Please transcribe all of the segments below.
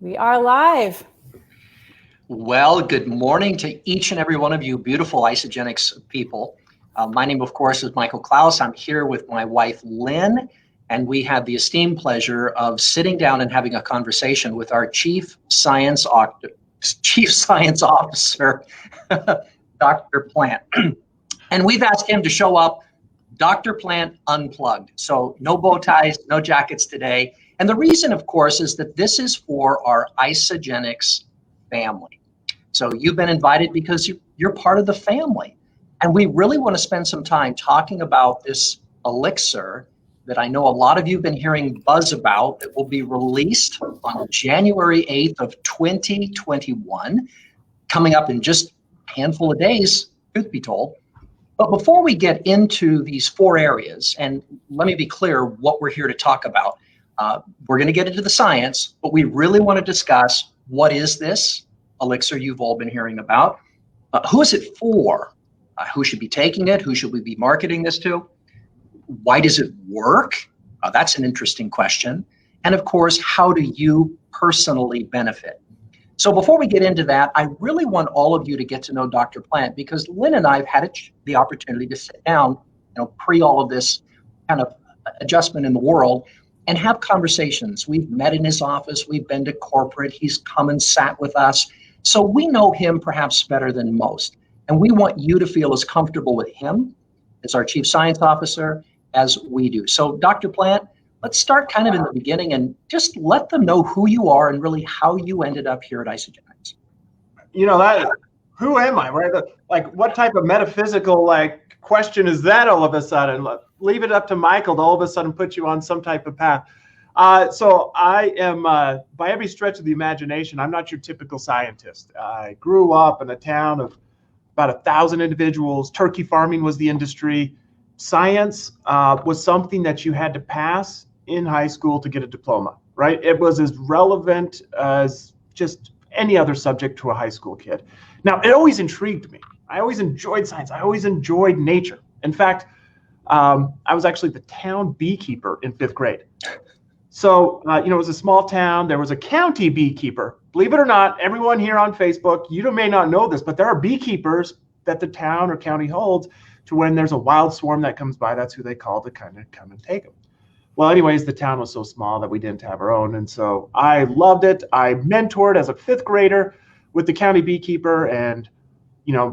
We are live. Well, good morning to each and every one of you beautiful Isogenics people. My name, of course, is Michael Klaus. I'm here with my wife, Lynn, and we have the esteemed pleasure of sitting down and having a conversation with our Chief Science Officer, Dr. Plant. And we've asked him to show up, Dr. Plant unplugged. So no bow ties, no jackets today. And the reason, of course, is that this is for our Isogenics family. So you've been invited because you're part of the family. And we really want to spend some time talking about this elixir that I know a lot of you have been hearing buzz about that will be released on January 8th of 2021, coming up in just a handful of days, truth be told. But before we get into these four areas, and let me be clear what we're here to talk about, we're going to get into the science, but we really want to discuss what is this elixir you've all been hearing about, who is it for, who should be taking it, who should we be marketing this to, why does it work? That's an interesting question. And of course, how do you personally benefit? So before we get into that, I really want all of you to get to know Dr. Plant because Lynn and I have had the opportunity to sit down, pre all of this kind of adjustment in the world and have conversations. We've met in his office, we've been to corporate, he's come and sat with us. So we know him perhaps better than most. And we want you to feel as comfortable with him as our Chief Science Officer as we do. So Dr. Plant, let's start kind of in the beginning and just let them know who you are and really how you ended up here at Isogenics. Who am I, right? Like, what type of metaphysical, question is that all of a sudden? Leave it up to Michael to all of a sudden put you on some type of path. So I am, by every stretch of the imagination, I'm not your typical scientist. I grew up in a town of about 1,000 individuals. Turkey farming was the industry. Science was something that you had to pass in high school to get a diploma, right? It was as relevant as just any other subject to a high school kid. Now, it always intrigued me. I always enjoyed science. I always enjoyed nature. In fact, I was actually the town beekeeper in 5th grade. So, it was a small town. There was a county beekeeper. Believe it or not, everyone here on Facebook, you may not know this, but there are beekeepers that the town or county holds to when there's a wild swarm that comes by. That's who they call to kind of come and take them. Well, anyways, the town was so small that we didn't have our own. And so I loved it. I mentored as a 5th grader with the county beekeeper. And,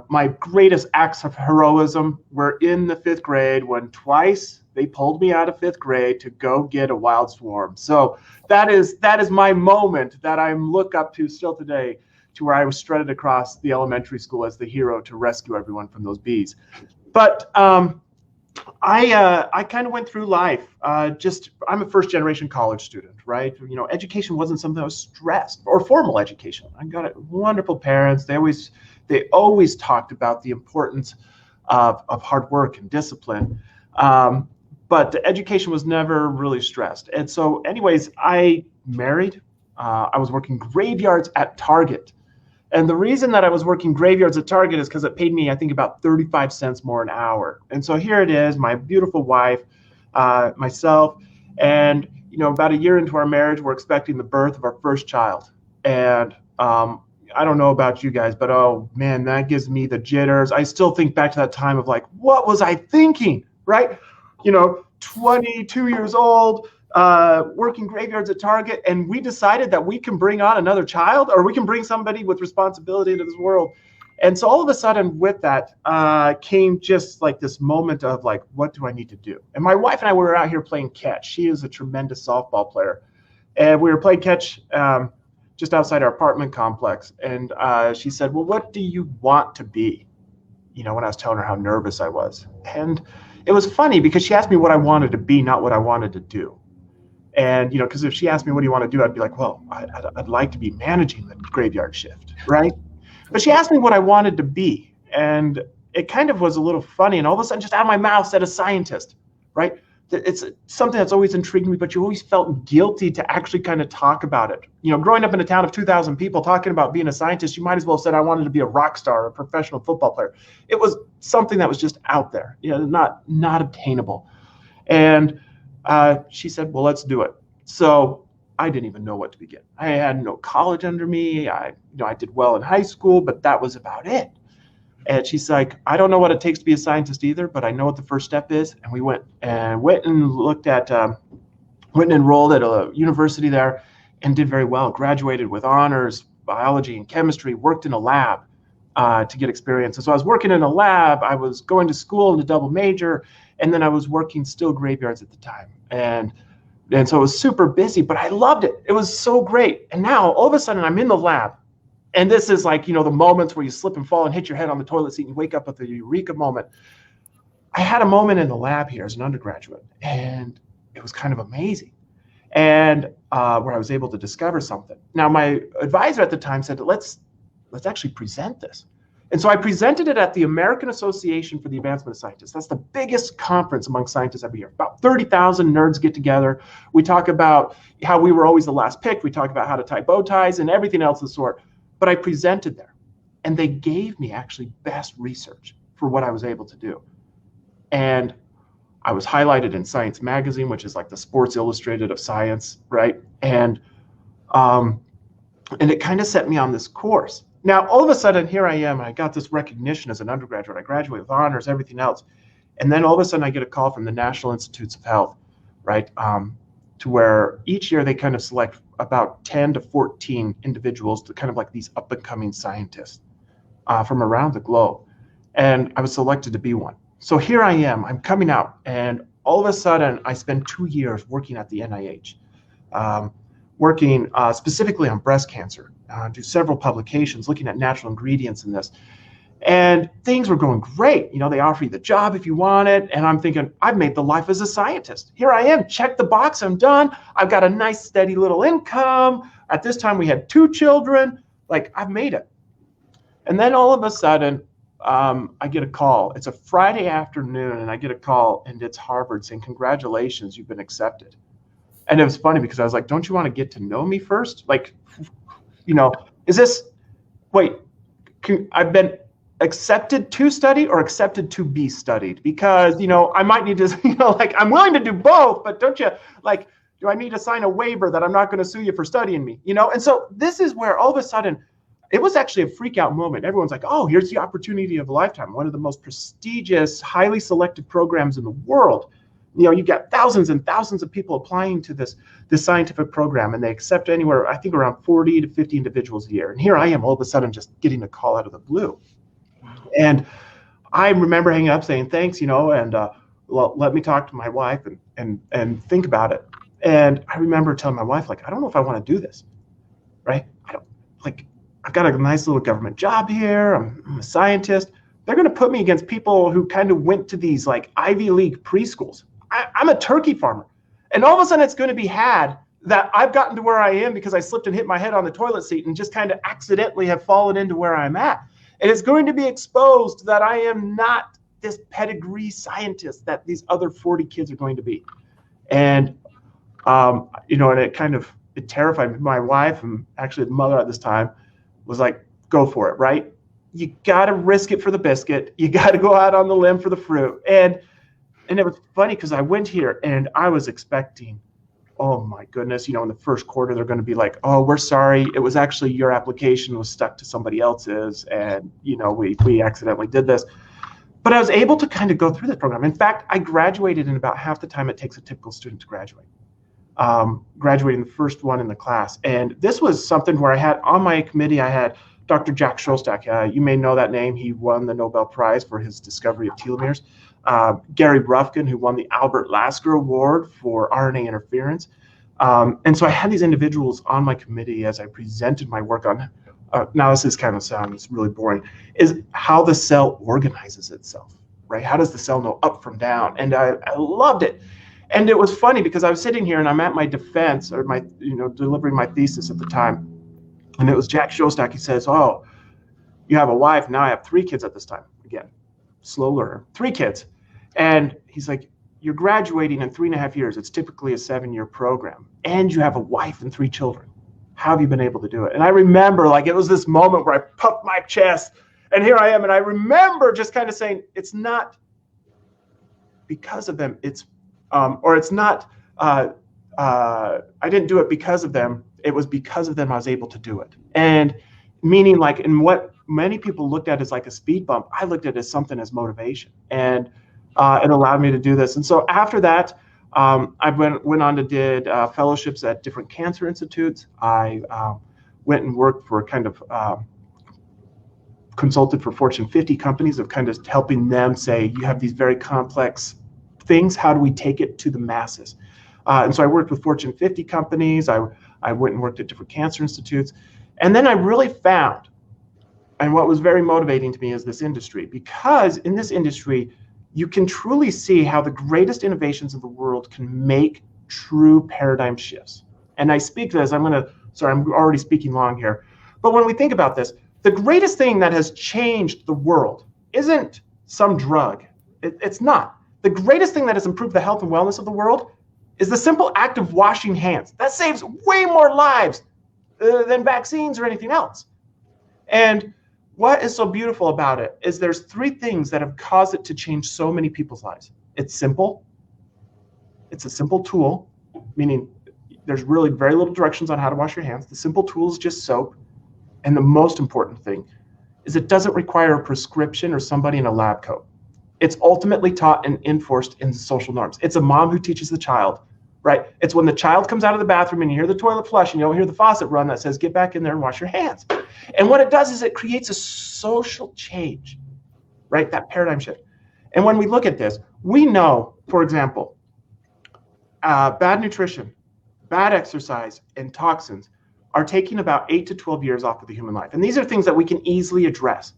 my greatest acts of heroism were in the 5th grade when twice they pulled me out of 5th grade to go get a wild swarm. So that is my moment that I look up to still today, to where I was strutted across the elementary school as the hero to rescue everyone from those bees. But I kind of went through life. I'm a first-generation college student, right? Education wasn't something I was stressed, or formal education. I got wonderful parents. They always talked about the importance of hard work and discipline. But the education was never really stressed. And so anyways, I married. I was working graveyards at Target. And the reason that I was working graveyards at Target is because it paid me, I think, about 35 cents more an hour. And so here it is, my beautiful wife, myself, and about a year into our marriage, we're expecting the birth of our first child. And I don't know about you guys, but oh man, that gives me the jitters. I still think back to that time of like, what was I thinking, right? 22 years old, working graveyards at Target, and we decided that we can bring on another child, or we can bring somebody with responsibility into this world. And so all of a sudden with that came just like this moment of like, what do I need to do? And my wife and I were out here playing catch. She is a tremendous softball player. And we were playing catch just outside our apartment complex. And she said, well, what do you want to be? When I was telling her how nervous I was. And it was funny because she asked me what I wanted to be, not what I wanted to do. And, because if she asked me, what do you want to do? I'd be like, well, I'd like to be managing the graveyard shift, right? But she asked me what I wanted to be. And it kind of was a little funny. And all of a sudden, just out of my mouth said a scientist, right? It's something that's always intrigued me, but you always felt guilty to actually kind of talk about it. Growing up in a town of 2,000 people talking about being a scientist, you might as well have said I wanted to be a rock star or a professional football player. It was something that was just out there, not obtainable. And she said, well, let's do it. So I didn't even know what to begin. I had no college under me. I did well in high school, but that was about it. And she's like, I don't know what it takes to be a scientist either, but I know what the first step is. And we went and looked at, went and enrolled at a university there and did very well. Graduated with honors, biology and chemistry, worked in a lab to get experience. And so I was working in a lab, I was going to school in a double major, and then I was working still graveyards at the time. And so it was super busy, but I loved it. It was so great. And now all of a sudden I'm in the lab. And this is like, the moments where you slip and fall and hit your head on the toilet seat and you wake up with a eureka moment. I had a moment in the lab here as an undergraduate, and it was kind of amazing. And where I was able to discover something. Now, my advisor at the time said, let's actually present this. And so I presented it at the American Association for the Advancement of Scientists. That's the biggest conference among scientists every year. About 30,000 nerds get together. We talk about how we were always the last pick. We talk about how to tie bow ties and everything else of the sort. But I presented there, and they gave me actually best research for what I was able to do. And I was highlighted in Science Magazine, which is like the Sports Illustrated of science, right? And it kind of set me on this course. Now, all of a sudden, here I am. I got this recognition as an undergraduate. I graduated with honors, everything else. And then all of a sudden, I get a call from the National Institutes of Health, right? To where each year they kind of select about 10 to 14 individuals to kind of like these up-and-coming scientists from around the globe. And I was selected to be one. So here I am, I'm coming out, and all of a sudden I spend 2 years working at the NIH, working specifically on breast cancer, do several publications looking at natural ingredients in this. And things were going great. They offer you the job if you want it. And I'm thinking, I've made the life as a scientist. Here I am, check the box, I'm done. I've got a nice steady little income. At this time we had 2 children. Like, I've made it. And then all of a sudden, I get a call. It's a Friday afternoon, and I get a call, and it's Harvard saying, congratulations, you've been accepted. And it was funny because I was like, don't you want to get to know me first? Like, is this, wait, I've been accepted to study or accepted to be studied? Because, I might need to, I'm willing to do both, but don't you, do I need to sign a waiver that I'm not going to sue you for studying me? And so this is where all of a sudden, it was actually a freak out moment. Everyone's like, oh, here's the opportunity of a lifetime. One of the most prestigious, highly selected programs in the world. You've got thousands and thousands of people applying to this scientific program, and they accept anywhere, I think, around 40 to 50 individuals a year. And here I am all of a sudden just getting a call out of the blue. And I remember hanging up saying, thanks, and let me talk to my wife and think about it. And I remember telling my wife, I don't know if I want to do this, right? I've got a nice little government job here. I'm a scientist. They're going to put me against people who kind of went to these Ivy League preschools. I'm a turkey farmer. And all of a sudden it's going to be had that I've gotten to where I am because I slipped and hit my head on the toilet seat and just kind of accidentally have fallen into where I'm at. And it's going to be exposed that I am not this pedigree scientist that these other 40 kids are going to be. And, and it terrified me. My wife, and actually the mother at this time, was like, go for it, right? You got to risk it for the biscuit. You got to go out on the limb for the fruit. And it was funny because I went here and I was expecting, oh my goodness, in the first quarter, they're going to be like, oh, we're sorry. It was actually your application was stuck to somebody else's. And, we accidentally did this. But I was able to kind of go through this program. In fact, I graduated in about half the time it takes a typical student to graduate. Graduating the first one in the class. And this was something where I had on my committee, I had Dr. Jack Szostak. You may know that name. He won the Nobel Prize for his discovery of telomeres. Gary Rufkin, who won the Albert Lasker Award for RNA interference. And so I had these individuals on my committee as I presented my work on, now this is kind of sounds really boring, is how the cell organizes itself, right? How does the cell know up from down? And I loved it. And it was funny because I was sitting here and I'm at my defense or my, delivering my thesis at the time. And it was Jack Szostak. He says, oh, you have a wife. Now I have 3 kids at this time. Again, slow learner, 3 kids. And he's like, you're graduating in 3.5 years. It's typically a 7-year program. And you have a wife and 3 children. How have you been able to do it? And I remember it was this moment where I puffed my chest and here I am. And I remember just kind of saying, it's not because of them. It's not I didn't do it because of them. It was because of them I was able to do it. And meaning like, in what many people looked at as like a speed bump, I looked at it as something as motivation. And it allowed me to do this. And so after that, I went on to did fellowships at different cancer institutes. I went and worked for kind of consulted for Fortune 50 companies of kind of helping them say, you have these very complex things. How do we take it to the masses? And so I worked with Fortune 50 companies. I went and worked at different cancer institutes. And then I really found, and what was very motivating to me is this industry, because in this industry, you can truly see how the greatest innovations of the world can make true paradigm shifts. And I speak to this, I'm already speaking long here. But when we think about this, the greatest thing that has changed the world isn't some drug. It's not. The greatest thing that has improved the health and wellness of the world is the simple act of washing hands. That saves way more lives than vaccines or anything else. And what is so beautiful about it is there's three things that have caused it to change so many people's lives. It's simple. It's a simple tool, meaning there's really very little directions on how to wash your hands. The simple tool is just soap. And the most important thing is it doesn't require a prescription or somebody in a lab coat. It's ultimately taught and enforced in social norms. It's a mom who teaches the child, right? It's when the child comes out of the bathroom and you hear the toilet flush and you don't hear the faucet run that says, get back in there and wash your hands. And what it does is it creates a social change, right? That paradigm shift. And when we look at this, we know, for example, bad nutrition, bad exercise, and toxins are taking about 8 to 12 years off of the human life. And these are things that we can easily address,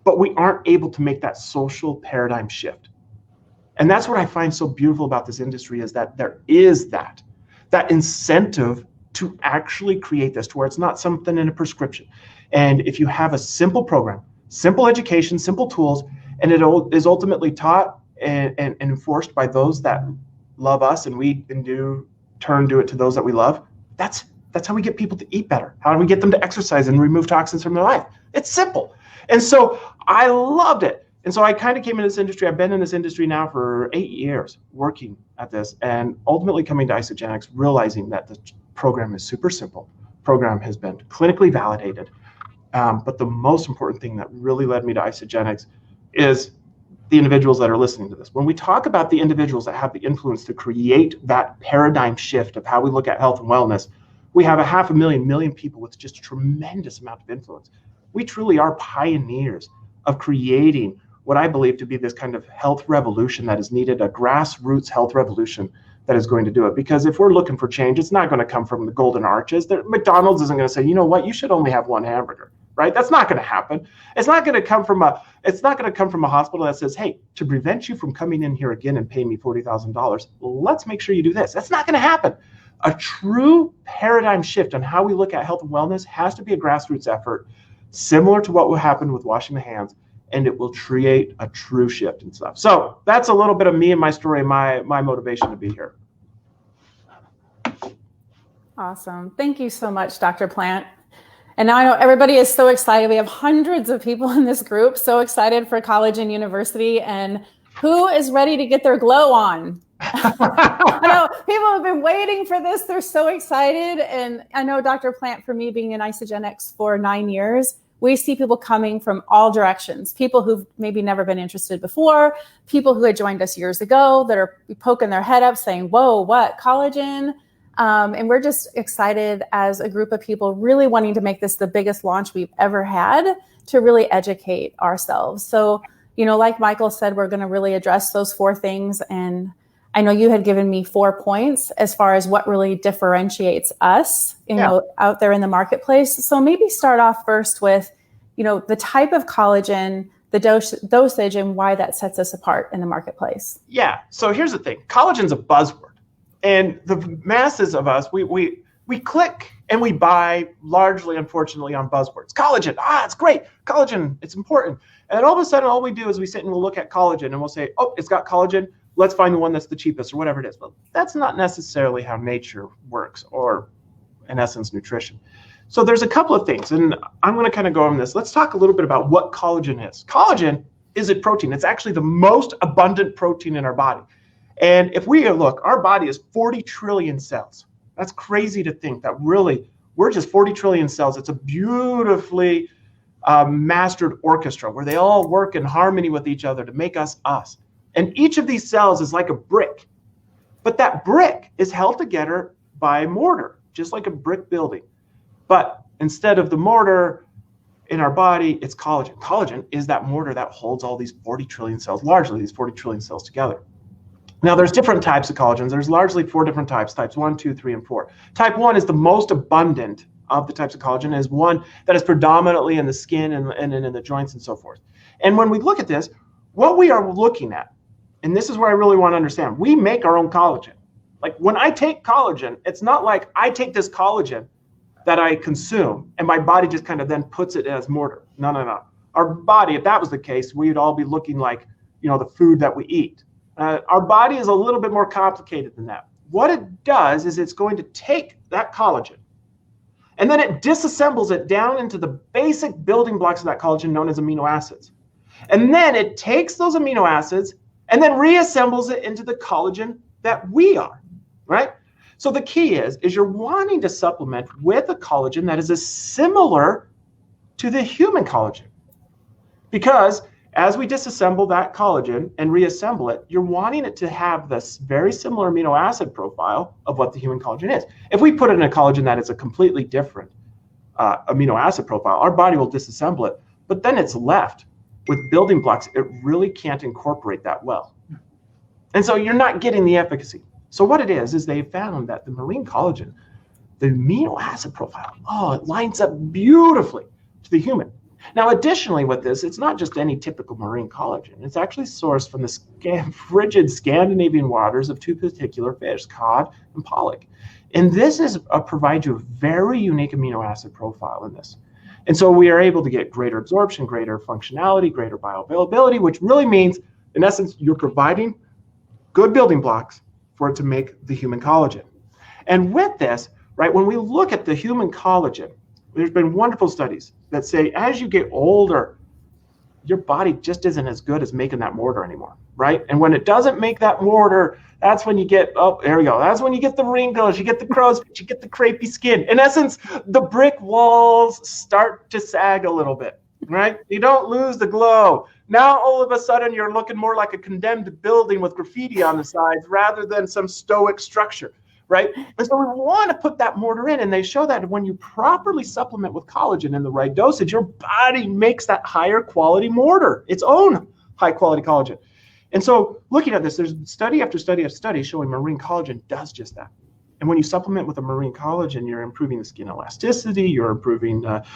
but we aren't able to make that social paradigm shift. And that's what I find so beautiful about this industry, is that there is that incentive to actually create this to where it's not something in a prescription. And if you have a simple program, simple education, simple tools, and it is ultimately taught and enforced by those that love us, and we do it to those that we love, that's how we get people to eat better. How do we get them to exercise and remove toxins from their life? It's simple. And so I loved it. And so I kind of came into this industry. I've been in this industry now for 8 years working at this, and ultimately coming to Isagenix, realizing that the program is super simple. Program has been clinically validated. But the most important thing that really led me to Isagenix is the individuals that are listening to this. When we talk about the individuals that have the influence to create that paradigm shift of how we look at health and wellness, we have 500,000 people with just a tremendous amount of influence. We truly are pioneers of creating what I believe to be this kind of health revolution that is needed, a grassroots health revolution that is going to do it. Because if we're looking for change, it's not going to come from the golden arches. McDonald's isn't going to say, you know what, you should only have one hamburger, right? That's not going to happen. It's not going to come from a hospital that says, hey, to prevent you from coming in here again and paying me $40,000, let's make sure you do this. That's not going to happen. A true paradigm shift on how we look at health and wellness has to be a grassroots effort, similar to what will happen with washing the hands, and it will create a true shift and stuff. So that's a little bit of me and my story, my motivation to be here. Awesome. Thank you so much, Dr. Plant. And now I know everybody is so excited. We have hundreds of people in this group, so excited for Collagen University. And who is ready to get their glow on? I know people have been waiting for this. They're so excited. And I know, Dr. Plant, for me being in Isagenix for 9 years, we see people coming from all directions. People who've maybe never been interested before, people who had joined us years ago that are poking their head up saying, whoa, what, collagen? And we're just excited as a group of people really wanting to make this the biggest launch we've ever had to really educate ourselves. So, like Michael said, we're going to really address those 4 things. And I know you had given me 4 points as far as what really differentiates us, out there in the marketplace. So maybe start off first with, the type of collagen, the dosage, and why that sets us apart in the marketplace. Yeah. So here's the thing. Collagen's a buzzword. And the masses of us, we click and we buy largely, unfortunately, on buzzwords. Collagen, it's great. Collagen, it's important. And then all of a sudden, all we do is we sit and we'll look at collagen and we'll say, oh, it's got collagen. Let's find the one that's the cheapest or whatever it is. But that's not necessarily how nature works, or in essence, nutrition. So there's a couple of things, and I'm going to kind of go on this. Let's talk a little bit about what collagen is. Collagen is a protein. It's actually the most abundant protein in our body. And if we look, our body is 40 trillion cells. That's crazy to think that really we're just 40 trillion cells. It's a beautifully mastered orchestra where they all work in harmony with each other to make us us. And each of these cells is like a brick. But that brick is held together by a mortar, just like a brick building. But instead of the mortar in our body, it's collagen. Collagen is that mortar that holds all these 40 trillion cells, largely these 40 trillion cells together. Now, there's different types of collagens. There's largely 4 different types, types 1, 2, 3, and 4. Type 1 is the most abundant of the types of collagen, is one that is predominantly in the skin and in the joints and so forth. And when we look at this, what we are looking at, and this is where I really want to understand, we make our own collagen. Like when I take collagen, it's not like I take this collagen that I consume and my body just kind of then puts it as mortar. No, no, no. Our body, if that was the case, we'd all be looking like, the food that we eat. Our body is a little bit more complicated than that. What it does is it's going to take that collagen and then it disassembles it down into the basic building blocks of that collagen known as amino acids. And then it takes those amino acids and then reassembles it into the collagen that we are, right? So the key is you're wanting to supplement with a collagen that is similar to the human collagen. Because as we disassemble that collagen and reassemble it, you're wanting it to have this very similar amino acid profile of what the human collagen is. If we put it in a collagen that is a completely different amino acid profile, our body will disassemble it, but then it's left with building blocks. It really can't incorporate that well. And so you're not getting the efficacy. So what it is they found that the marine collagen, the amino acid profile, it lines up beautifully to the human. Now, additionally with this, it's not just any typical marine collagen. It's actually sourced from the frigid Scandinavian waters of 2 particular fish, cod and pollock. And this provides you a very unique amino acid profile in this. And so we are able to get greater absorption, greater functionality, greater bioavailability, which really means, in essence, you're providing good building blocks for it to make the human collagen. And with this, right, when we look at the human collagen, there's been wonderful studies that say as you get older, your body just isn't as good as making that mortar anymore, right? And when it doesn't make that mortar, that's when you get, there we go. That's when you get the wrinkles, you get the crow's feet, you get the crepey skin. In essence, the brick walls start to sag a little bit, right? You don't lose the glow. Now, all of a sudden, you're looking more like a condemned building with graffiti on the sides rather than some stoic structure, right? And so we want to put that mortar in, and they show that when you properly supplement with collagen in the right dosage, your body makes that higher quality mortar, its own high quality collagen. And so looking at this, there's study after study of studies showing marine collagen does just that. And when you supplement with a marine collagen, you're improving the skin elasticity. You're improving, what's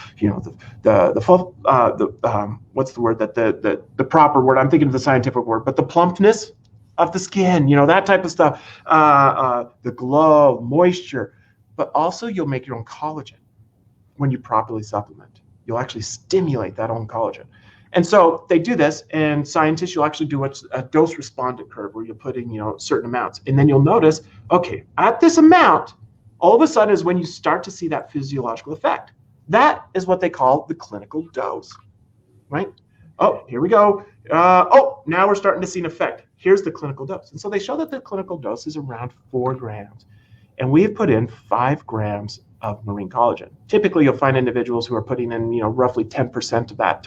the word the proper word? I'm thinking of the scientific word, but the plumpness of the skin. That type of stuff. The glow, moisture, but also you'll make your own collagen when you properly supplement. You'll actually stimulate that own collagen. And so they do this, and scientists, you'll actually do what's a dose-respondent curve where you're putting, certain amounts. And then you'll notice, okay, at this amount, all of a sudden is when you start to see that physiological effect. That is what they call the clinical dose, right? Oh, here we go. Now we're starting to see an effect. Here's the clinical dose. And so they show that the clinical dose is around 4 grams. And we have put in 5 grams of marine collagen. Typically, you'll find individuals who are putting in, roughly 10% of that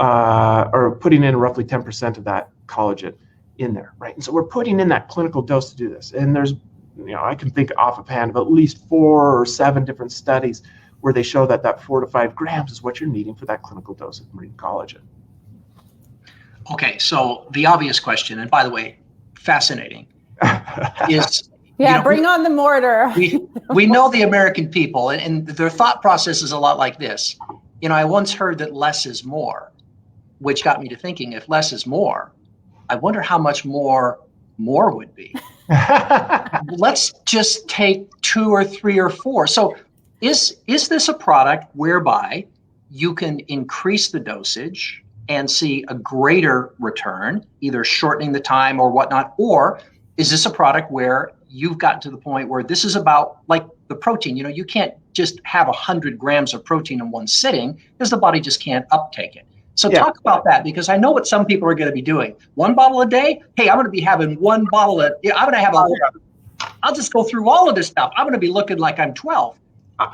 or putting in roughly 10% of that collagen in there, right? And so we're putting in that clinical dose to do this. And there's, I can think offhand of at least 4 or 7 different studies where they show that 4 to 5 grams is what you're needing for that clinical dose of marine collagen. Okay, so the obvious question, and by the way, fascinating, is bring on the mortar. we know the American people, and their thought process is a lot like this. I once heard that less is more, which got me to thinking, if less is more, I wonder how much more would be. Let's just take 2 or 3 or 4. So is this a product whereby you can increase the dosage and see a greater return, either shortening the time or whatnot, or is this a product where you've gotten to the point where this is about like the protein? You can't just have 100 grams of protein in one sitting because the body just can't uptake it. So Yeah. talk about that, because I know what some people are going to be doing. 1 bottle a day. Hey, I'm going to be having 1 bottle. I'm going to have I'll just go through all of this stuff. I'm going to be looking like I'm 12.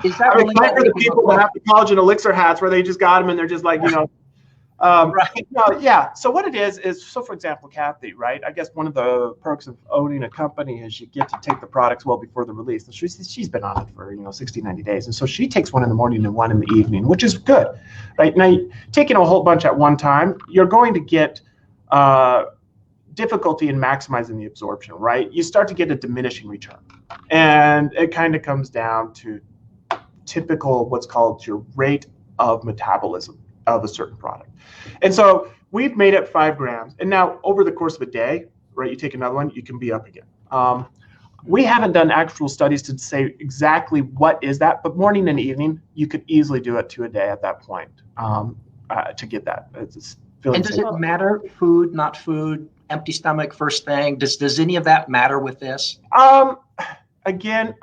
Is that I'm really excited for the people that have the collagen elixir hats where they just got them and they're just like, right. no, yeah. So what it is, so for example, Kathy, right? I guess one of the perks of owning a company is you get to take the products well before the release. She's been on it for, 60, 90 days. And so she takes one in the morning and one in the evening, which is good, right? Now, taking a whole bunch at one time, you're going to get difficulty in maximizing the absorption, right? You start to get a diminishing return. And it kind of comes down to typical, what's called your rate of metabolism of a certain product. And so we've made it 5 grams. And now over the course of a day, right, you take another one, you can be up again. We haven't done actual studies to say exactly what is that, but morning and evening, you could easily do it 2 a day at that point to get that. And does it matter, food, not food, empty stomach, first thing? Does any of that matter with this? Again,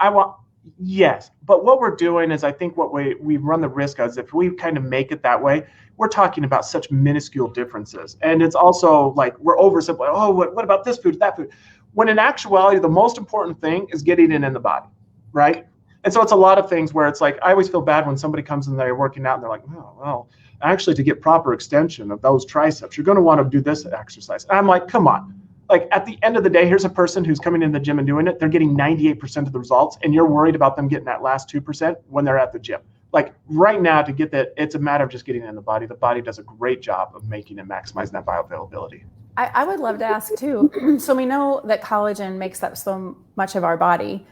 yes, but what we're doing is, I think what we run the risk of is if we kind of make it that way, we're talking about such minuscule differences. And it's also like we're oversimplifying, oh, what about this food, that food? When in actuality, the most important thing is getting it in the body, right? And so it's a lot of things where it's like, I always feel bad when somebody comes in there working out and they're like, oh, well, actually to get proper extension of those triceps, you're going to want to do this exercise. And I'm like, come on. Like at the end of the day, here's a person who's coming in the gym and doing it. They're getting 98% of the results, and you're worried about them getting that last 2% when they're at the gym. Like right now, to get that, it's a matter of just getting it in the body. The body does a great job of making and maximizing that bioavailability. I would love to ask too. So we know that collagen makes up so much of our body,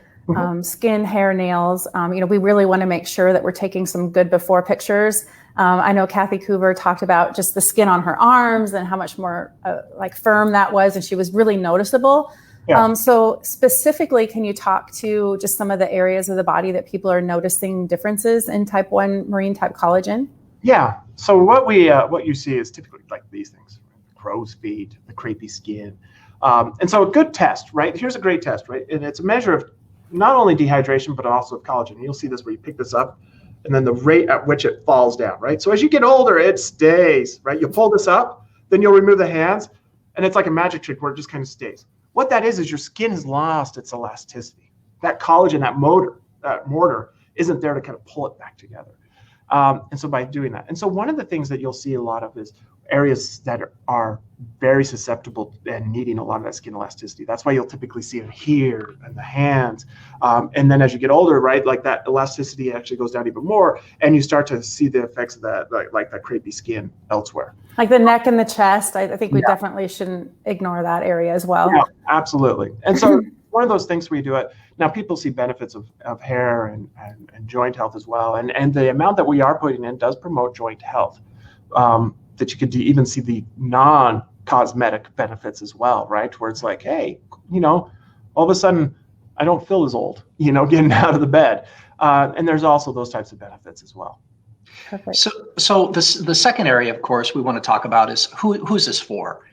skin, hair, nails. We really want to make sure that we're taking some good before pictures. I know Kathy Coover talked about just the skin on her arms and how much more firm that was, and she was really noticeable. Yeah. So specifically, can you talk to just some of the areas of the body that people are noticing differences in type 1 marine type collagen? Yeah. So what you see is typically like these things: crow's feet, the crepey skin. And so a good test, right? Here's a great test, right? And it's a measure of not only dehydration, but also of collagen. And you'll see this where you pick this up and then the rate at which it falls down, right? So as you get older, it stays, right? You pull this up, then you'll remove the hands, and it's like a magic trick where it just kind of stays. What that is your skin has lost its elasticity. That collagen, that mortar isn't there to kind of pull it back together. And so by doing that, and so one of the things that you'll see a lot of is areas that are very susceptible and needing a lot of that skin elasticity. That's why you'll typically see it here and the hands. And then as you get older, right, like that elasticity actually goes down even more, and you start to see the effects of that, like that crepey skin elsewhere. Like the neck and the chest, I think we definitely shouldn't ignore that area as well. Yeah, absolutely. And so one of those things we do it. Now people see benefits of hair and joint health as well. And the amount that we are putting in does promote joint health. That you could even see the non-cosmetic benefits as well, right? Where it's like, hey, all of a sudden I don't feel as old, getting out of the bed. And there's also those types of benefits as well. Perfect. So the second area, of course, we want to talk about is who's this for?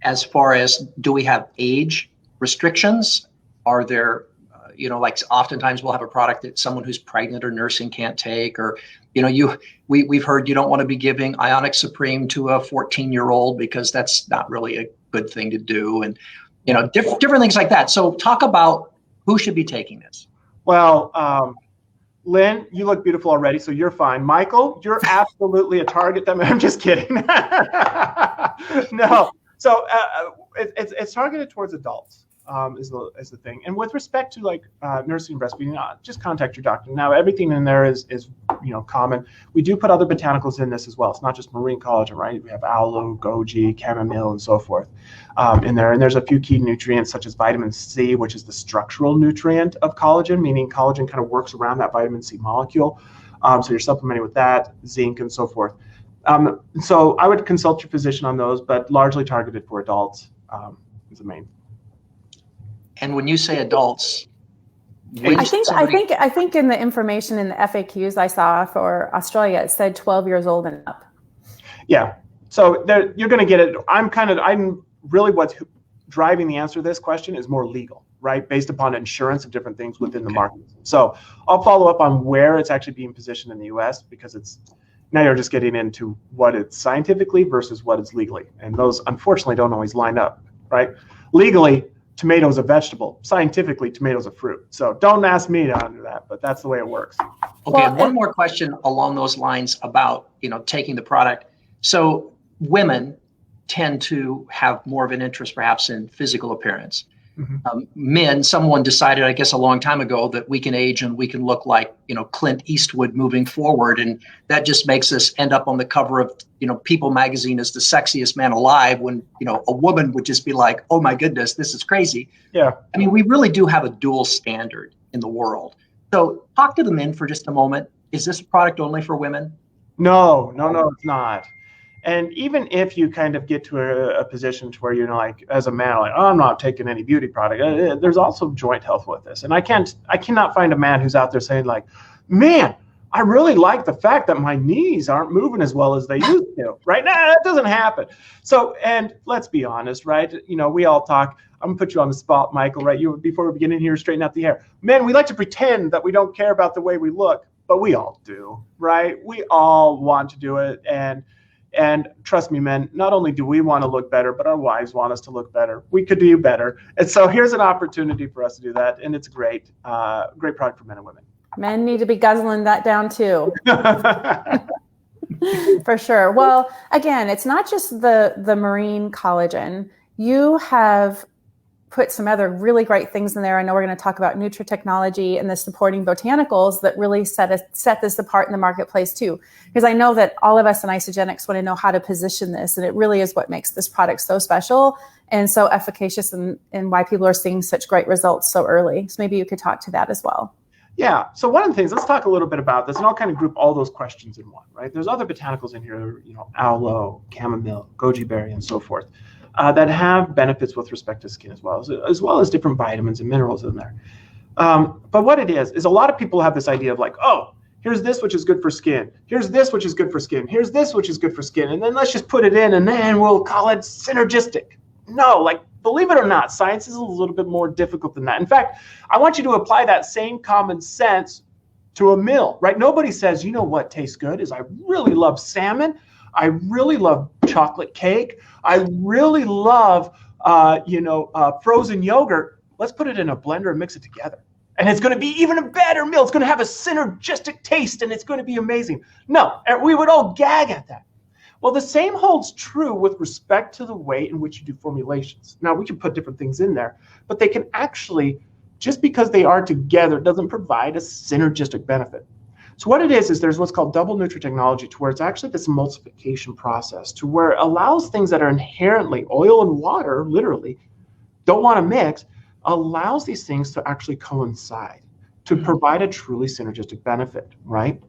As far as, do we have age restrictions? Are there, like oftentimes we'll have a product that someone who's pregnant or nursing can't take, or, we've heard you don't want to be giving Ionic Supreme to a 14-year-old because that's not really a good thing to do. And, different things like that. So talk about who should be taking this. Well, Lynn, you look beautiful already, so you're fine. Michael, you're absolutely a target. I'm just kidding. No. So it's targeted towards adults. Is the thing. And with respect to nursing and breastfeeding, just contact your doctor. Now everything in there is common. We do put other botanicals in this as well. It's not just marine collagen, right? We have aloe, goji, chamomile, and so forth in there. And there's a few key nutrients such as vitamin C, which is the structural nutrient of collagen, meaning collagen kind of works around that vitamin C molecule. So you're supplementing with that, zinc, and so forth. So I would consult your physician on those, but largely targeted for adults is the main. And when you say adults, I think in the information in the FAQs I saw for Australia, it said 12 years old and up. Yeah. So you're going to get it. I'm really what's driving the answer to this question is more legal, right? Based upon insurance of different things within the market. So I'll follow up on where it's actually being positioned in the US, because it's Now you're just getting into what it's scientifically versus what it's legally. And those, unfortunately, don't always line up, right? Legally, tomato's a vegetable. Scientifically, tomato's a fruit. So don't ask me to undo that, but that's the way it works. Okay, well, and one more question along those lines about, taking the product. So women tend to have more of an interest perhaps in physical appearance. Mm-hmm. Men, someone decided, I guess, a long time ago that we can age and we can look like, Clint Eastwood moving forward. And that just makes us end up on the cover of, People magazine as the sexiest man alive when, a woman would just be like, oh my goodness, this is crazy. Yeah. I mean, we really do have a dual standard in the world. So talk to the men for just a moment. Is this a product only for women? No, it's not. And even if you kind of get to a position to where you're like, as a man, like, oh, I'm not taking any beauty product, there's also joint health with this. And I cannot find a man who's out there saying like, man, I really like the fact that my knees aren't moving as well as they used to, right? Nah, that doesn't happen. So, and let's be honest, right? We all talk, I'm gonna put you on the spot, Michael, right? Before we begin in here, straighten out the hair. Men, we like to pretend that we don't care about the way we look, but we all do, right? We all want to do it. And trust me, men, not only do we want to look better, but our wives want us to look better. We could do better. And so here's an opportunity for us to do that. And it's great, great product for men and women. Men need to be guzzling that down too. For sure. Well, again, it's not just the marine collagen. You have put some other really great things in there. I know we're going to talk about nutrotechnology and the supporting botanicals that really set this apart in the marketplace too. Because I know that all of us in Isogenics want to know how to position this, and it really is what makes this product so special and so efficacious, and why people are seeing such great results so early. So maybe you could talk to that as well. Yeah. So one of the things, let's talk a little bit about this, and I'll kind of group all those questions in one, right? There's other botanicals in here, aloe, chamomile, goji berry, and so forth. That have benefits with respect to skin as well as different vitamins and minerals in there. But what it is a lot of people have this idea of like, oh, here's this which is good for skin. Here's this which is good for skin. Here's this which is good for skin. And then let's just put it in and then we'll call it synergistic. No, like, believe it or not, science is a little bit more difficult than that. In fact, I want you to apply that same common sense to a meal, right? Nobody says, you know what tastes good is I really love salmon. I really love chocolate cake. I really love, frozen yogurt. Let's put it in a blender and mix it together. And it's going to be even a better meal. It's going to have a synergistic taste and it's going to be amazing. No, we would all gag at that. Well, the same holds true with respect to the way in which you do formulations. Now, we can put different things in there, but they can actually, just because they are together, doesn't provide a synergistic benefit. So what it is there's what's called double nutrotechnology, to where it's actually this emulsification process, to where it allows things that are inherently oil and water, literally, don't want to mix, allows these things to actually coincide to provide a truly synergistic benefit, right?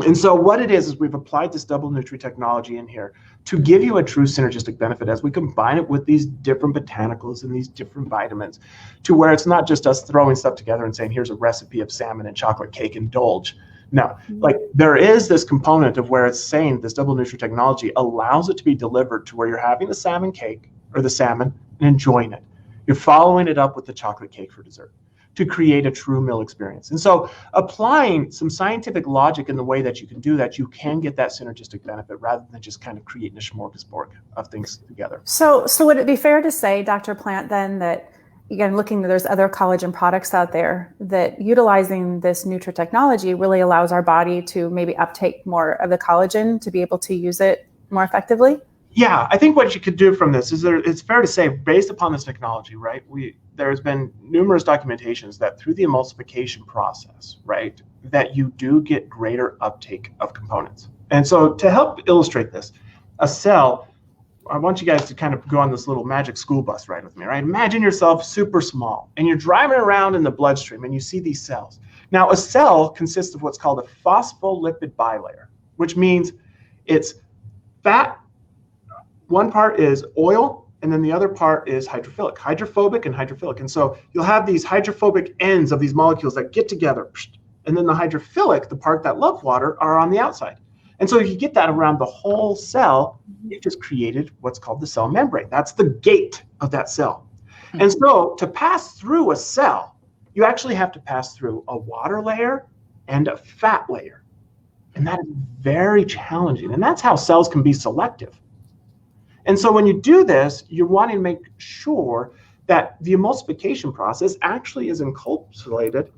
And so what it is we've applied this double nutrotechnology in here to give you a true synergistic benefit as we combine it with these different botanicals and these different vitamins, to where it's not just us throwing stuff together and saying, here's a recipe of salmon and chocolate cake, indulge. No, like there is this component of where it's saying this double nutrotechnology allows it to be delivered to where you're having the salmon cake or the salmon and enjoying it. You're following it up with the chocolate cake for dessert to create a true meal experience. And so applying some scientific logic in the way that you can do that, you can get that synergistic benefit rather than just kind of creating a smorgasbord of things together. So would it be fair to say, Dr. Plant, then that, again, there's other collagen products out there, that utilizing this nutrotechnology really allows our body to maybe uptake more of the collagen to be able to use it more effectively? Yeah, I think what you could do from this is it's fair to say, based upon this technology, right, there's been numerous documentations that through the emulsification process, right, that you do get greater uptake of components. And so to help illustrate this, a cell, I want you guys to kind of go on this little magic school bus ride with me, right? Imagine yourself super small and you're driving around in the bloodstream and you see these cells. Now, a cell consists of what's called a phospholipid bilayer, which means it's fat. One part is oil, and then the other part is hydrophobic and hydrophilic. And so you'll have these hydrophobic ends of these molecules that get together, and then the hydrophilic, the part that love water, are on the outside. And so if you get that around the whole cell, you've just created what's called the cell membrane. That's the gate of that cell. And so to pass through a cell, you actually have to pass through a water layer and a fat layer. And that is very challenging. And that's how cells can be selective. And so when you do this, you're wanting to make sure that the emulsification process actually is encapsulated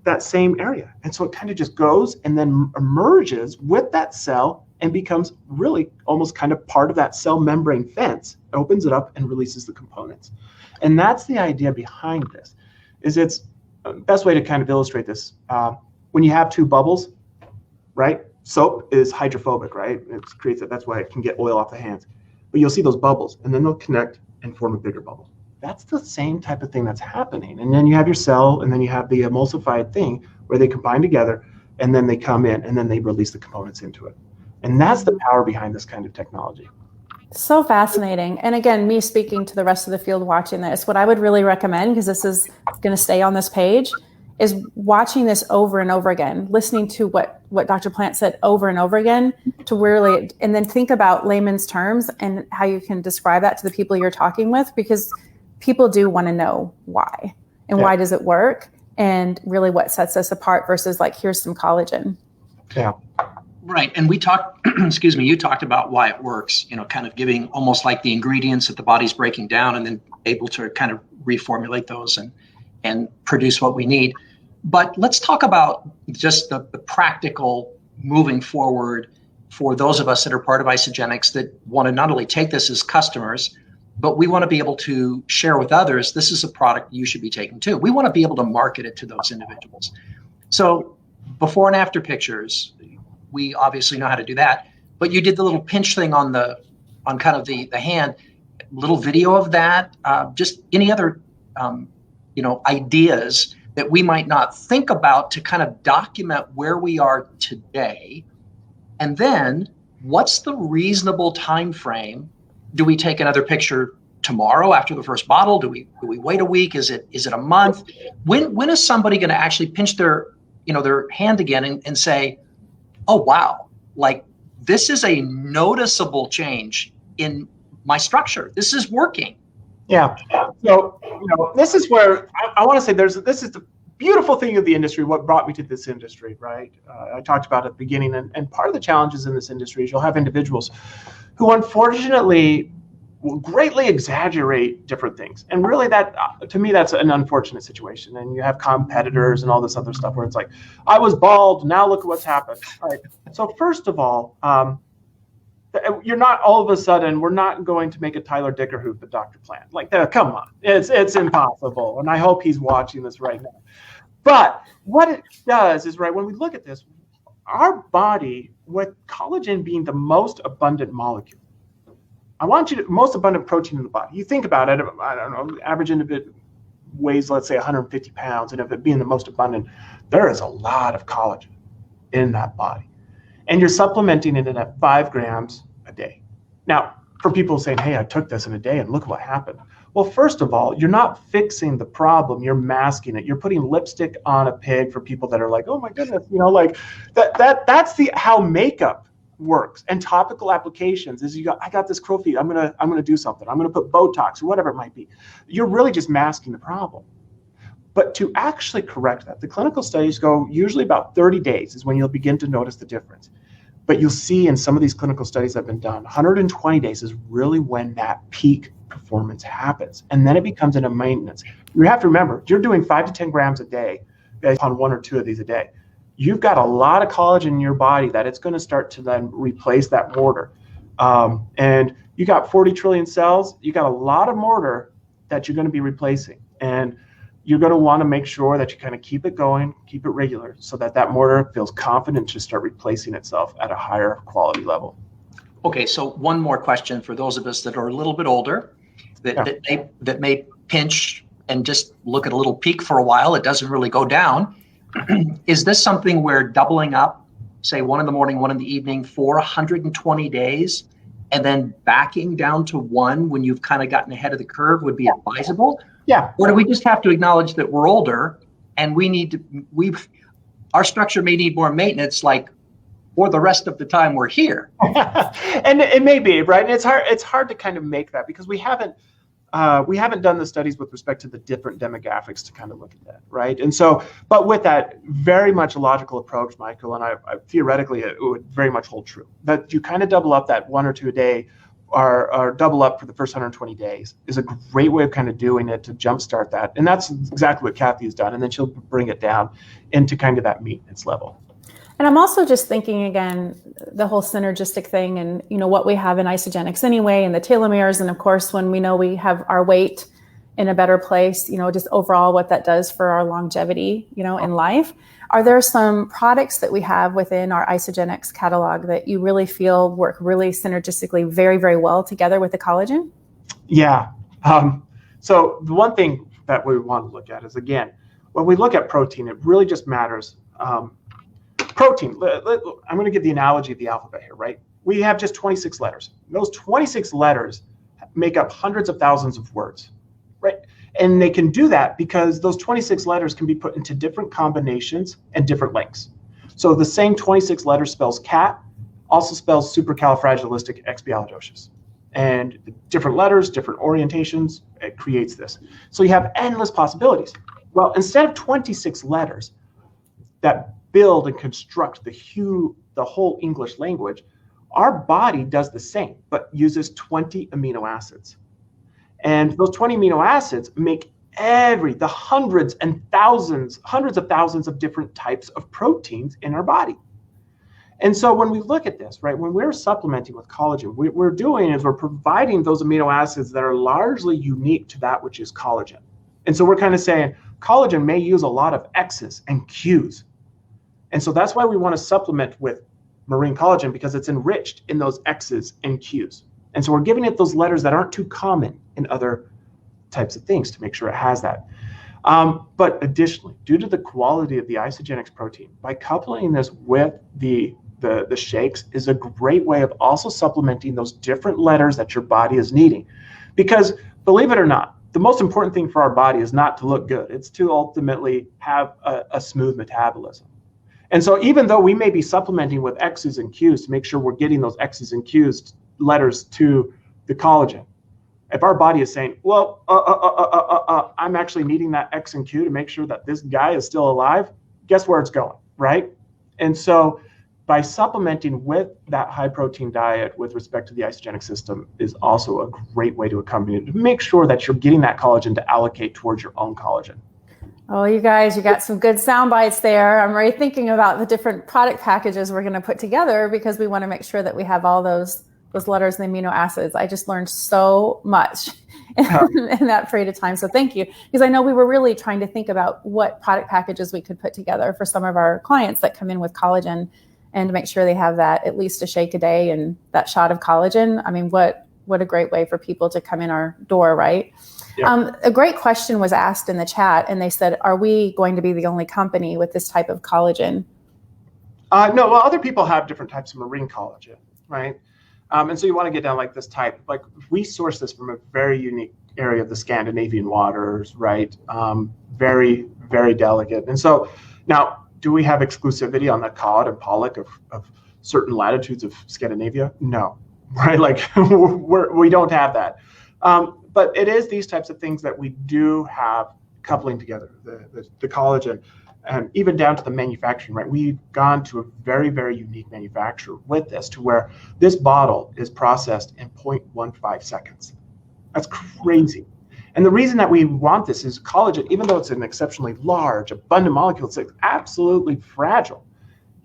that same area. And so it kind of just goes and then emerges with that cell and becomes really almost kind of part of that cell membrane fence, opens it up and releases the components. And that's the idea behind this, is it's best way to kind of illustrate this. When you have two bubbles, right? Soap is hydrophobic, right? It creates it. That's why it can get oil off the hands. But you'll see those bubbles, and then they'll connect and form a bigger bubble. That's the same type of thing that's happening. And then you have your cell, and then you have the emulsified thing where they combine together, and then they come in, and then they release the components into it. And that's the power behind this kind of technology. So fascinating. And again, me speaking to the rest of the field watching this, what I would really recommend, because this is going to stay on this page, is watching this over and over again, listening to what Dr. Plant said over and over again, to really, and then think about layman's terms and how you can describe that to the people you're talking with, because people do want to know why and why does it work, and really what sets us apart versus like, here's some collagen. Yeah. Right. And we talked, excuse me, you talked about why it works, kind of giving almost like the ingredients that the body's breaking down and then able to kind of reformulate those and produce what we need. But let's talk about just the practical moving forward for those of us that are part of Isagenix that want to not only take this as customers, but we want to be able to share with others, this is a product you should be taking too. We want to be able to market it to those individuals. So before and after pictures, we obviously know how to do that, but you did the little pinch thing on kind of the hand, little video of that, just any other, ideas that we might not think about to kind of document where we are today. And then what's the reasonable time frame? Do we take another picture tomorrow after the first bottle? Do we wait a week? Is it a month? When is somebody going to actually pinch their hand again and say, oh, wow, like this is a noticeable change in my structure. This is working. Yeah. So, this is where I want to say this is the beautiful thing of the industry, what brought me to this industry, right? I talked about at the beginning, and part of the challenges in this industry is you'll have individuals who unfortunately will greatly exaggerate different things. And really that, to me, that's an unfortunate situation. And you have competitors and all this other stuff where it's like, I was bald, now look at what's happened. All right. So first of all, you're not all of a sudden, we're not going to make a Tyler Dickerhoof at Dr. Plant. Like, come on, it's impossible. And I hope he's watching this right now. But what it does is, right, when we look at this, our body, with collagen being the most abundant molecule, I want you to, most abundant protein in the body. You think about it, I don't know, average individual weighs, let's say 150 pounds. And if it being the most abundant, there is a lot of collagen in that body. And you're supplementing it at 5 grams a day. Now, for people saying, hey, I took this in a day and look what happened. Well, first of all, you're not fixing the problem, you're masking it. You're putting lipstick on a pig for people that are like, oh my goodness, like that's how makeup works. And topical applications is I got this crow feet, I'm gonna do something. I'm gonna put Botox or whatever it might be. You're really just masking the problem. But to actually correct that, the clinical studies go usually about 30 days is when you'll begin to notice the difference. But you'll see in some of these clinical studies that have been done, 120 days is really when that peak performance happens. And then it becomes in a maintenance. You have to remember, you're doing 5 to 10 grams a day based on 1 or 2 of these a day. You've got a lot of collagen in your body that it's going to start to then replace that mortar. And you got 40 trillion cells, you got a lot of mortar that you're going to be replacing. And you're going to want to make sure that you kind of keep it going, keep it regular, so that mortar feels confident to start replacing itself at a higher quality level. Okay, so one more question for those of us that are a little bit older, that may pinch and just look at a little peak for a while. It doesn't really go down. Is this something where doubling up, say 1 in the morning, 1 in the evening for 120 days, and then backing down to 1 when you've kind of gotten ahead of the curve would be advisable? Yeah. Or do we just have to acknowledge that we're older and our structure may need more maintenance, like for the rest of the time we're here? And it may be, right? And it's hard to kind of make that because we haven't, we haven't done the studies with respect to the different demographics to kind of look at that, right? And so, but with that very much a logical approach, Michael, and I theoretically it would very much hold true, that you kind of double up that 1 or 2 a day, or double up for the first 120 days is a great way of kind of doing it to jumpstart that. And that's exactly what Kathy has done. And then she'll bring it down into kind of that maintenance level. And I'm also just thinking again, the whole synergistic thing and, what we have in isogenics anyway, and the telomeres. And of course, when we know we have our weight in a better place, just overall what that does for our longevity, in life. Are there some products that we have within our isogenics catalog that you really feel work really synergistically very, very well together with the collagen? Yeah. So the one thing that we want to look at is, again, when we look at protein, it really just matters. Protein, I'm going to give the analogy of the alphabet here, right? We have just 26 letters. Those 26 letters make up hundreds of thousands of words, right? And they can do that because those 26 letters can be put into different combinations and different lengths. So the same 26 letters spells cat, also spells supercalifragilisticexpialidocious. And different letters, different orientations, it creates this. So you have endless possibilities. Well, instead of 26 letters that build and construct the whole English language, our body does the same, but uses 20 amino acids. And those 20 amino acids make the hundreds of thousands of different types of proteins in our body. And so when we look at this, right, when we're supplementing with collagen, what we're doing is we're providing those amino acids that are largely unique to that which is collagen. And so we're kind of saying collagen may use a lot of X's and Q's. And so that's why we want to supplement with marine collagen, because it's enriched in those X's and Q's. And so we're giving it those letters that aren't too common in other types of things to make sure it has that. But additionally, due to the quality of the isogenics protein, by coupling this with the shakes is a great way of also supplementing those different letters that your body is needing. Because believe it or not, the most important thing for our body is not to look good. It's to ultimately have a smooth metabolism. And so even though we may be supplementing with X's and Q's to make sure we're getting those X's and Q's letters to the collagen, if our body is saying, well, I'm actually needing that X and Q to make sure that this guy is still alive, guess where it's going, right? And so by supplementing with that high protein diet with respect to the isogenic system is also a great way to accompany it, to make sure that you're getting that collagen to allocate towards your own collagen. Oh, you guys, you got some good sound bites there. I'm already thinking about the different product packages we're going to put together because we want to make sure that we have all those letters and amino acids. I just learned so much in that period of time. So thank you. Because I know we were really trying to think about what product packages we could put together for some of our clients that come in with collagen and to make sure they have that at least a shake a day and that shot of collagen. I mean, what a great way for people to come in our door, right? Yeah. A great question was asked in the chat, and they said, are we going to be the only company with this type of collagen? No, well, other people have different types of marine collagen, right? And so you want to get down like this type. Like we source this from a very unique area of the Scandinavian waters, right? Very, very delicate. And so now, do we have exclusivity on the cod and pollock of certain latitudes of Scandinavia? No, right? Like we don't have that. But it is these types of things that we do have coupling together, the collagen, and even down to the manufacturing, right? We've gone to a very, very unique manufacturer with this to where this bottle is processed in 0.15 seconds. That's crazy. And the reason that we want this is collagen, even though it's an exceptionally large, abundant molecule, it's absolutely fragile,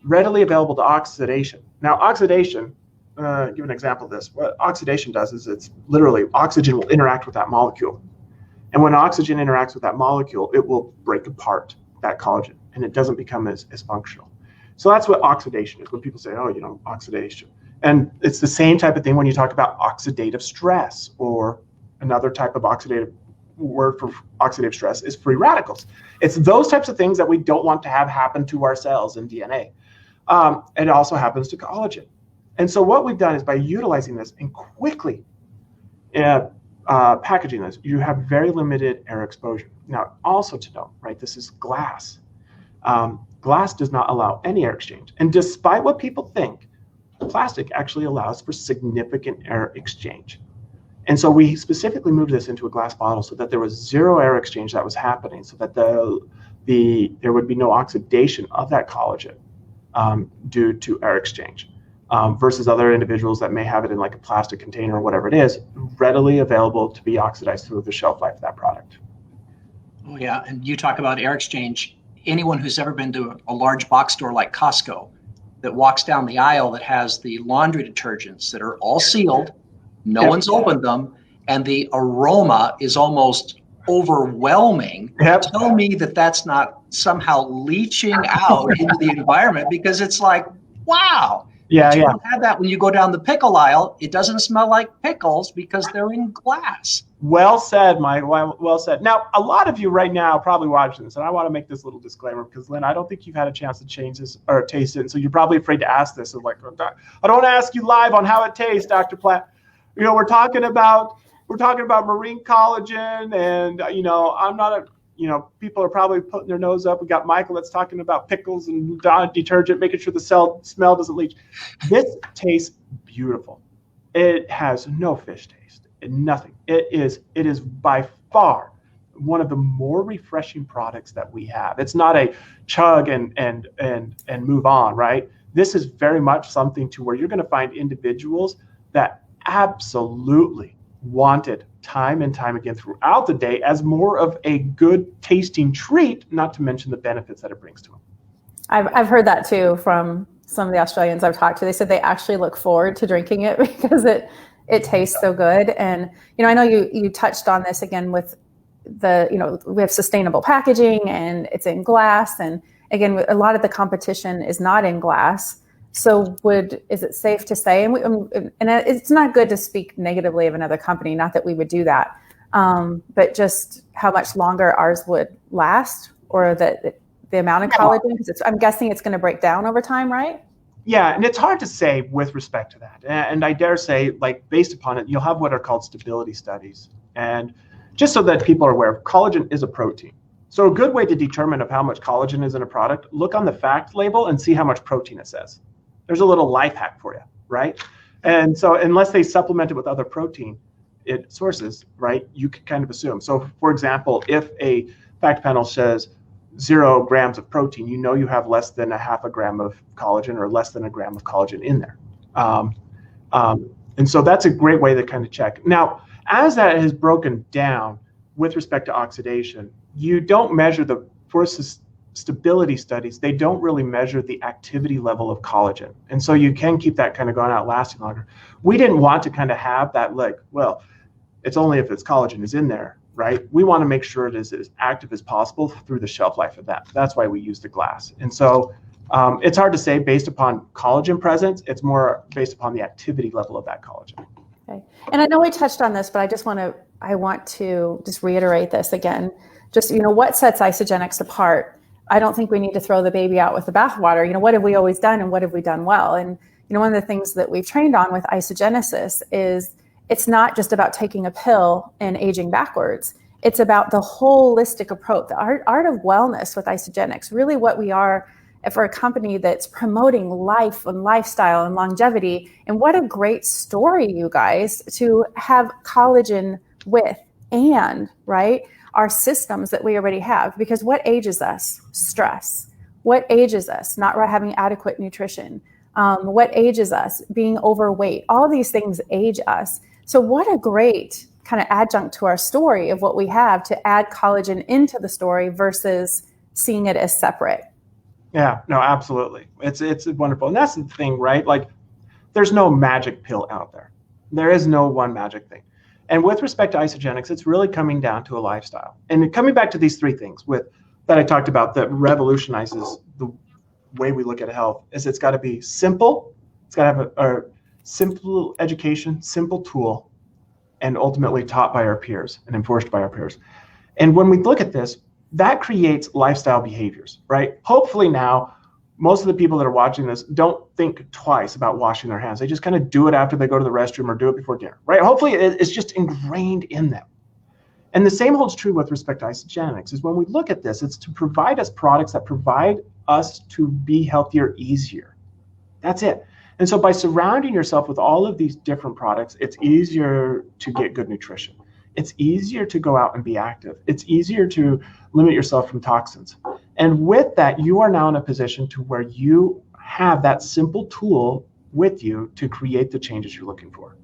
readily available to oxidation. Now, oxidation, give an example of this. What oxidation does is it's literally oxygen will interact with that molecule. And when oxygen interacts with that molecule, it will break apart that collagen and it doesn't become as functional. So that's what oxidation is. When people say, oh, oxidation. And it's the same type of thing when you talk about oxidative stress, or another type of oxidative word for oxidative stress is free radicals. It's those types of things that we don't want to have happen to our cells in DNA. It also happens to collagen. And so what we've done is by utilizing this and quickly packaging this, you have very limited air exposure. Now, also to note, right, this is glass. Glass does not allow any air exchange. And despite what people think, plastic actually allows for significant air exchange. And so we specifically moved this into a glass bottle so that there was zero air exchange that was happening, so that there would be no oxidation of that collagen due to air exchange, versus other individuals that may have it in like a plastic container or whatever it is, readily available to be oxidized through the shelf life of that product. Oh yeah, and you talk about air exchange. Anyone who's ever been to a large box store like Costco that walks down the aisle that has the laundry detergents that are all sealed, no one's opened them, and the aroma is almost overwhelming. Tell me that that's not somehow leaching out into the environment, because it's like, wow. You don't have that when you go down the pickle aisle. It doesn't smell like pickles because they're in glass. Well said, Mike. Well said. Now, a lot of you right now probably watching this, and I want to make this little disclaimer because, Lynn, I don't think you've had a chance to change this or taste it, and so you're probably afraid to ask this. So like, I don't want to ask you live on how it tastes, Dr. Platt. You know, we're talking about marine collagen, and I'm not a. People are probably putting their nose up. We got Michael that's talking about pickles and detergent, making sure the smell doesn't leach. This tastes beautiful. It has no fish taste, nothing. It is by far one of the more refreshing products that we have. It's not a chug and move on, right? This is very much something to where you're going to find individuals that absolutely want it time and time again throughout the day as more of a good tasting treat, not to mention the benefits that it brings to them. I've heard that too from some of the Australians I've talked to. They said they actually look forward to drinking it because it tastes so good. And, I know you touched on this again with we have sustainable packaging and it's in glass. And again, a lot of the competition is not in glass. So is it safe to say, and it's not good to speak negatively of another company, not that we would do that, but just how much longer ours would last, or the amount of collagen, because I'm guessing it's going to break down over time, right? Yeah, and it's hard to say with respect to that. And I dare say, like, based upon it, you'll have what are called stability studies. And just so that people are aware, collagen is a protein. So a good way to determine of how much collagen is in a product, look on the fact label and see how much protein it says. There's a little life hack for you, right? And so unless they supplement it with other protein sources, right, you can kind of assume. So for example, if a fact panel says 0 grams of protein, you have less than a half a gram of collagen or less than a gram of collagen in there. And so that's a great way to kind of check. Now, as that is broken down with respect to oxidation, you don't measure for stability studies, they don't really measure the activity level of collagen. And so you can keep that kind of going out lasting longer. We didn't want to kind of have that like, well, it's only if its collagen is in there, right? We want to make sure it is as active as possible through the shelf life of that. That's why we use the glass. And so it's hard to say based upon collagen presence. It's more based upon the activity level of that collagen. Okay. And I know we touched on this, but I want to just reiterate this again. Just, what sets Isagenix apart? I don't think we need to throw the baby out with the bathwater. What have we always done and what have we done well? And, one of the things that we've trained on with isogenesis is it's not just about taking a pill and aging backwards. It's about the holistic approach, the art of wellness with Isagenix, really what we are for a company that's promoting life and lifestyle and longevity. And what a great story, you guys, to have collagen with and, right, our systems that we already have. Because what ages us? Stress. What ages us? Not having adequate nutrition. What ages us? Being overweight. All these things age us. So what a great kind of adjunct to our story of what we have to add collagen into the story versus seeing it as separate. Yeah, no, absolutely. It's wonderful. And that's the thing, right? Like, there's no magic pill out there. There is no one magic thing. And with respect to Isagenix, it's really coming down to a lifestyle. And coming back to these 3 things that I talked about that revolutionizes the way we look at health is it's got to be simple. It's got to have a simple education, simple tool, and ultimately taught by our peers and enforced by our peers. And when we look at this, that creates lifestyle behaviors, right? Hopefully now, most of the people that are watching this don't think twice about washing their hands. They just kind of do it after they go to the restroom or do it before dinner, right? Hopefully it's just ingrained in them. And the same holds true with respect to Isagenix, is when we look at this, it's to provide us products that provide us to be healthier easier. That's it. And so by surrounding yourself with all of these different products, it's easier to get good nutrition. It's easier to go out and be active. It's easier to limit yourself from toxins. And with that, you are now in a position to where you have that simple tool with you to create the changes you're looking for.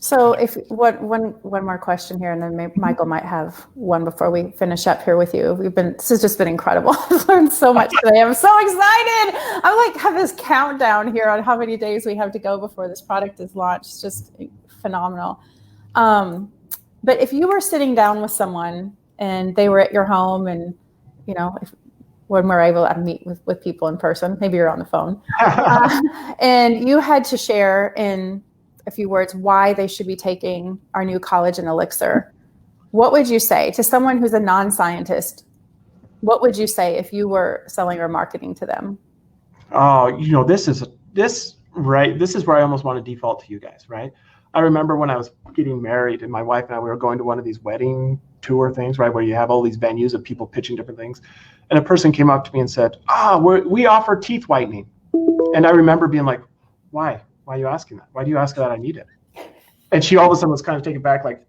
So one more question here, and then maybe Michael might have one before we finish up here with you. This has just been incredible. I've learned so much today. I'm so excited. I like have this countdown here on how many days we have to go before this product is launched. It's just phenomenal. But if you were sitting down with someone and they were at your home, and when we're able to meet with people in person, maybe you're on the phone, and you had to share in a few words why they should be taking our new collagen elixir, what would you say to someone who's a non-scientist? What would you say if you were selling or marketing to them? Oh, this is where I almost want to default to you guys, right? I remember when I was getting married and my wife and I, we were going to one of these wedding tour things, right, where you have all these venues of people pitching different things. And a person came up to me and said, we offer teeth whitening. And I remember being like, why? Why are you asking that? Why do you ask that I need it? And she all of a sudden was kind of taken back, like,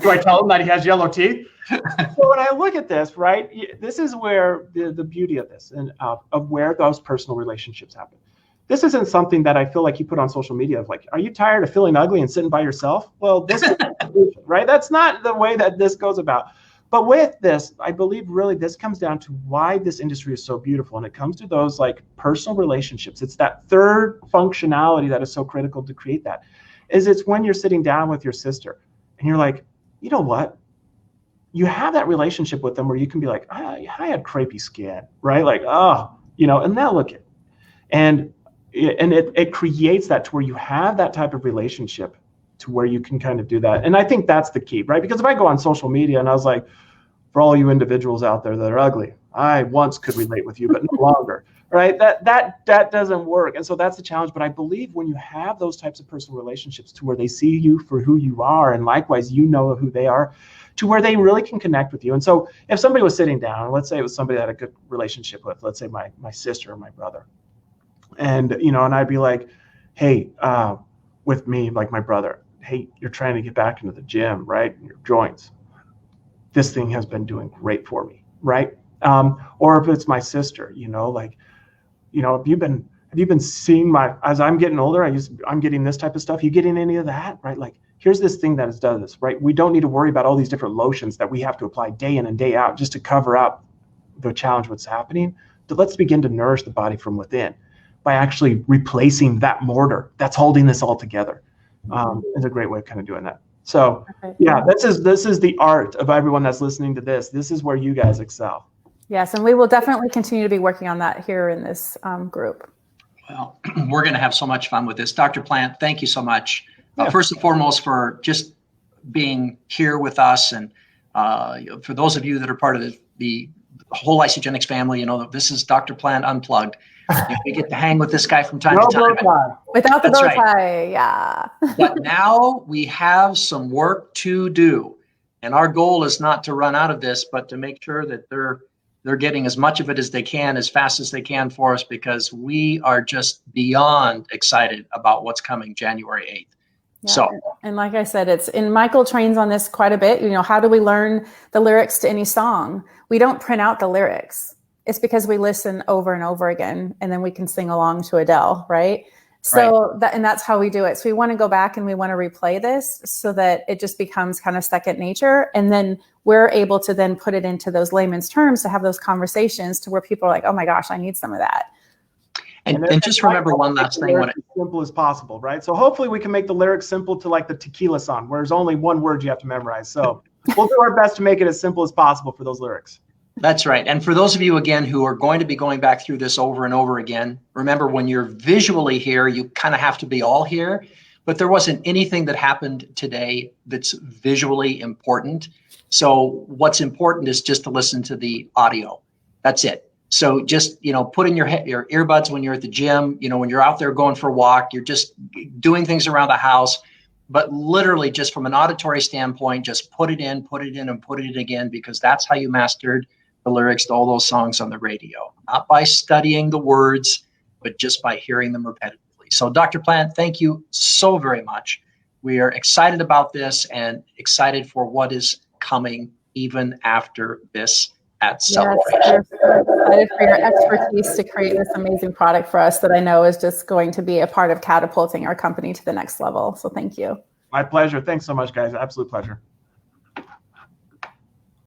do I tell him that he has yellow teeth? So when I look at this, right, this is where the beauty of this and of where those personal relationships happen. This isn't something that I feel like you put on social media of like, are you tired of feeling ugly and sitting by yourself? Well, this is right? That's not the way that this goes about. But with this, I believe really this comes down to why this industry is so beautiful. And it comes to those like personal relationships. It's that third functionality that is so critical to create that. It's when you're sitting down with your sister and you're like, you know what? You have that relationship with them where you can be like, I had crepey skin, right? Like, and they'll look at it. And it creates that to where you have that type of relationship to where you can kind of do that. And I think that's the key, right? Because if I go on social media and I was like, for all you individuals out there that are ugly, I once could relate with you, but no longer, right? That doesn't work. And so that's the challenge. But I believe when you have those types of personal relationships to where they see you for who you are, and likewise, you know who they are, to where they really can connect with you. And so if somebody was sitting down, let's say it was somebody that I had a good relationship with, let's say my sister or my brother, and, and I'd be like, hey, with me, like my brother, hey, you're trying to get back into the gym, right? Your joints. This thing has been doing great for me, right? Or if it's my sister, have you been seeing as I'm getting older, I'm getting this type of stuff. You getting any of that, right? Like, here's this thing that has done this, right? We don't need to worry about all these different lotions that we have to apply day in and day out just to cover up the challenge what's happening. But let's begin to nourish the body from within by actually replacing that mortar that's holding this all together. Is a great way of kind of doing that. So yeah, this is the art of everyone that's listening to this. This is where you guys excel. Yes, and we will definitely continue to be working on that here in this group. Well, we're going to have so much fun with this. Dr. Plant, thank you so much. First and foremost, for just being here with us. And for those of you that are part of the whole Isogenics family, this is Dr. Plant Unplugged. We get to hang with this guy from time to time. Without the bow tie, yeah. But now we have some work to do. And our goal is not to run out of this, but to make sure that they're getting as much of it as they can, as fast as they can for us, because we are just beyond excited about what's coming January 8th. Yeah. So, and like I said, Michael trains on this quite a bit. How do we learn the lyrics to any song? We don't print out the lyrics. It's because we listen over and over again, and then we can sing along to Adele, right? So that's how we do it. So we want to go back and we want to replay this so that it just becomes kind of second nature. And then we're able to then put it into those layman's terms to have those conversations to where people are like, oh my gosh, I need some of that. And just remember one last thing. As simple as possible, right? So hopefully we can make the lyrics simple to like the tequila song, where there's only one word you have to memorize. So we'll do our best to make it as simple as possible for those lyrics. That's right. And for those of you, again, who are going to be going back through this over and over again, remember when you're visually here, you kind of have to be all here. But there wasn't anything that happened today that's visually important. So what's important is just to listen to the audio. That's it. So just, put in your earbuds when you're at the gym, when you're out there going for a walk, you're just doing things around the house. But literally just from an auditory standpoint, just put it in, and put it in again, because that's how you mastered the lyrics to all those songs on the radio. Not by studying the words, but just by hearing them repetitively. immediately. So Dr. Plant, thank you so very much. We are excited about this and excited for what is coming even after this at Celebration. Yes, we're so excited for your expertise to create this amazing product for us that I know is just going to be a part of catapulting our company to the next level. So thank you. My pleasure. Thanks so much, guys. Absolute pleasure.